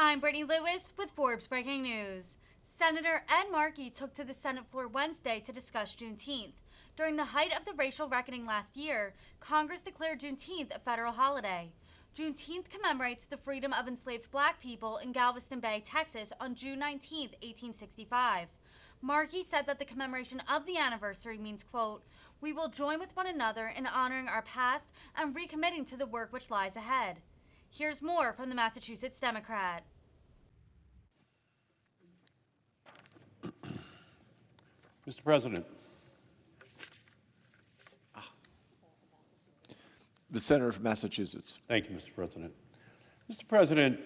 I'm Brittany Lewis with Forbes Breaking News. Senator Ed Markey took to the Senate floor Wednesday to discuss Juneteenth. During the height of the racial reckoning last year, Congress declared Juneteenth a federal holiday. Juneteenth commemorates the freedom of enslaved black people in Galveston Bay, Texas on June 19, 1865. Markey said that the commemoration of the anniversary means, quote, "We will join with one another in honoring our past and recommitting to the work which lies ahead." Here's more from the Massachusetts Democrat. Mr. President. The Senator from Massachusetts. Thank you, Mr. President. Mr. President,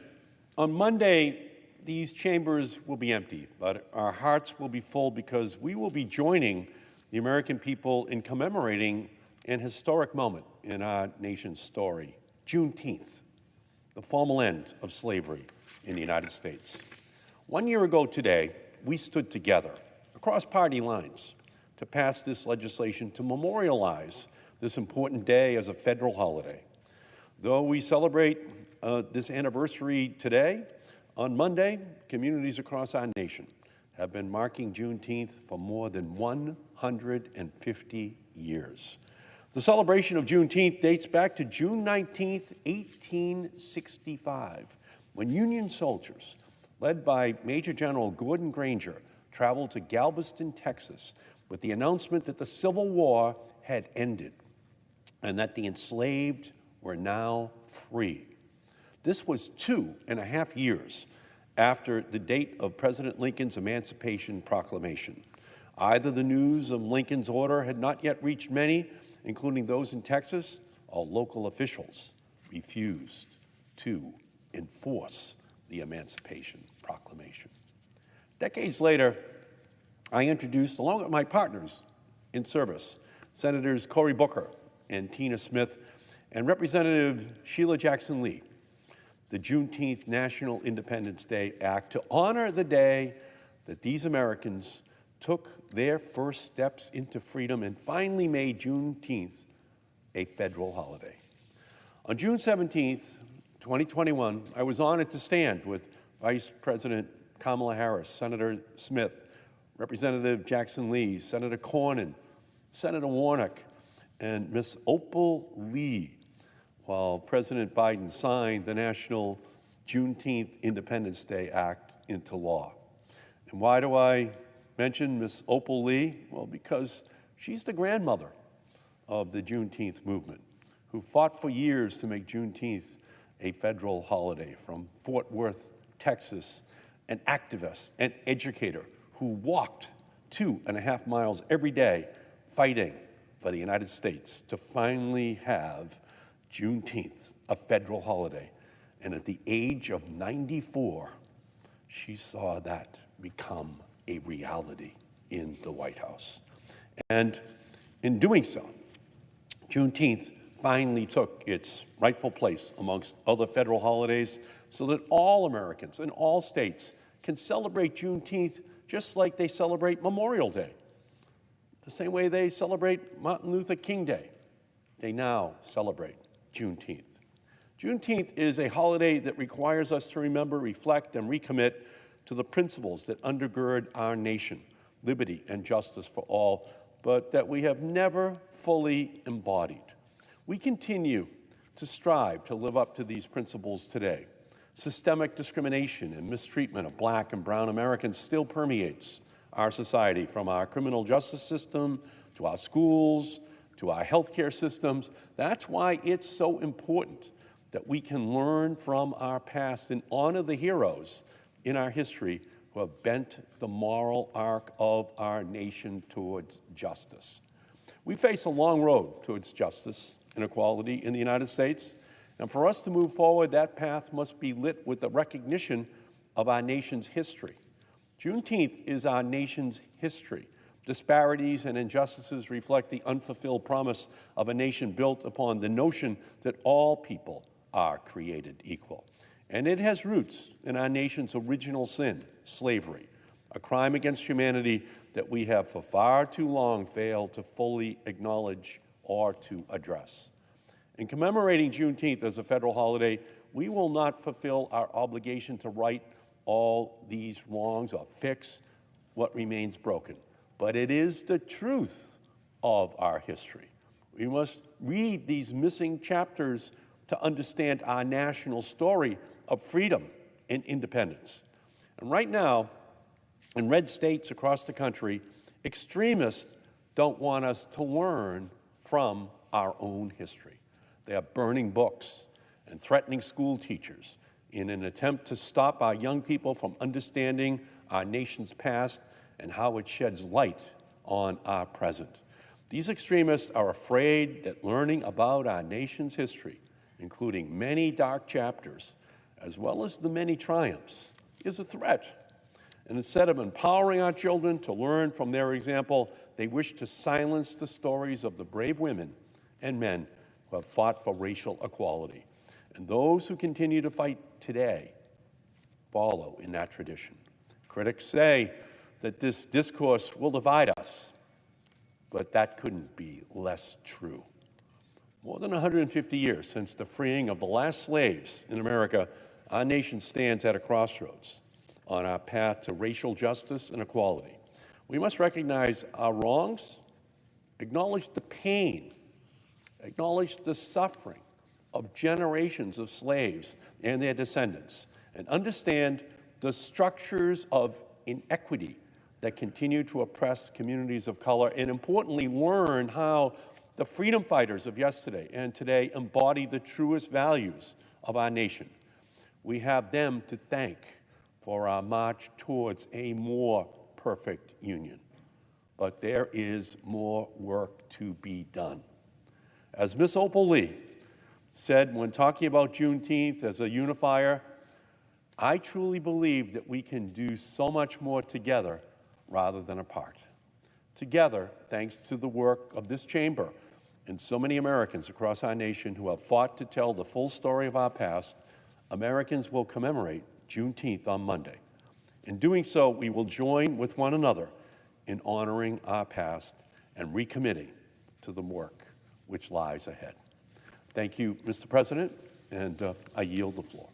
on Monday, these chambers will be empty, but our hearts will be full because we will be joining the American people in commemorating an historic moment in our nation's story, Juneteenth, the formal end of slavery in the United States. 1 year ago today, we stood together across party lines to pass this legislation to memorialize this important day as a federal holiday. Though we celebrate this anniversary today, on Monday, communities across our nation have been marking Juneteenth for more than 150 years. The celebration of Juneteenth dates back to June 19, 1865, when Union soldiers, led by Major General Gordon Granger, traveled to Galveston, Texas, with the announcement that the Civil War had ended and that the enslaved were now free. This was 2.5 years after the date of President Lincoln's Emancipation Proclamation. Either the news of Lincoln's order had not yet reached many, including those in Texas, or local officials refused to enforce the Emancipation Proclamation. Decades later, I introduced, along with my partners in service, Senators Cory Booker and Tina Smith, and Representative Sheila Jackson Lee, the Juneteenth National Independence Day Act to honor the day that these Americans took their first steps into freedom and finally made Juneteenth a federal holiday. On June 17, 2021, I was honored to stand with Vice President Kamala Harris, Senator Smith, Representative Jackson Lee, Senator Cornyn, Senator Warnock, and Ms. Opal Lee, while President Biden signed the National Juneteenth Independence Day Act into law. And why do I mention Ms. Opal Lee? Well, because she's the grandmother of the Juneteenth movement, who fought for years to make Juneteenth a federal holiday. From Fort Worth, Texas, an activist and educator who walked 2.5 miles every day fighting for the United States to finally have Juneteenth a federal holiday. And at the age of 94, she saw that become a reality in the White House. And in doing so, Juneteenth finally took its rightful place amongst other federal holidays so that all Americans in all states can celebrate Juneteenth just like they celebrate Memorial Day. The same way they celebrate Martin Luther King Day, they now celebrate Juneteenth. Juneteenth is a holiday that requires us to remember, reflect, and recommit to the principles that undergird our nation, liberty and justice for all, but that we have never fully embodied. We continue to strive to live up to these principles today. Systemic discrimination and mistreatment of Black and brown Americans still permeates our society, from our criminal justice system to our schools to our healthcare systems. That's why it's so important that we can learn from our past and honor the heroes in our history who have bent the moral arc of our nation towards justice. We face a long road towards justice and equality in the United States, and for us to move forward, that path must be lit with the recognition of our nation's history. Juneteenth is our nation's history. Disparities and injustices reflect the unfulfilled promise of a nation built upon the notion that all people are created equal. And it has roots in our nation's original sin, slavery, a crime against humanity that we have for far too long failed to fully acknowledge or to address. In commemorating Juneteenth as a federal holiday, we will not fulfill our obligation to right all these wrongs or fix what remains broken. But it is the truth of our history. We must read these missing chapters to understand our national story of freedom and independence. And right now, in red states across the country, extremists don't want us to learn from our own history. They are burning books and threatening school teachers in an attempt to stop our young people from understanding our nation's past and how it sheds light on our present. These extremists are afraid that learning about our nation's history, including many dark chapters, as well as the many triumphs, is a threat. And instead of empowering our children to learn from their example, they wish to silence the stories of the brave women and men who have fought for racial equality. And those who continue to fight today follow in that tradition. Critics say that this discourse will divide us, but that couldn't be less true. More than 150 years since the freeing of the last slaves in America, our nation stands at a crossroads on our path to racial justice and equality. We must recognize our wrongs, acknowledge the pain, acknowledge the suffering of generations of slaves and their descendants, and understand the structures of inequity that continue to oppress communities of color, and importantly, learn how the freedom fighters of yesterday and today embody the truest values of our nation. We have them to thank for our march towards a more perfect union. But there is more work to be done. As Miss Opal Lee said when talking about Juneteenth as a unifier, I truly believe that we can do so much more together rather than apart. Together, thanks to the work of this chamber and so many Americans across our nation who have fought to tell the full story of our past, Americans will commemorate Juneteenth on Monday. In doing so, we will join with one another in honoring our past and recommitting to the work which lies ahead. Thank you, Mr. President, and I yield the floor.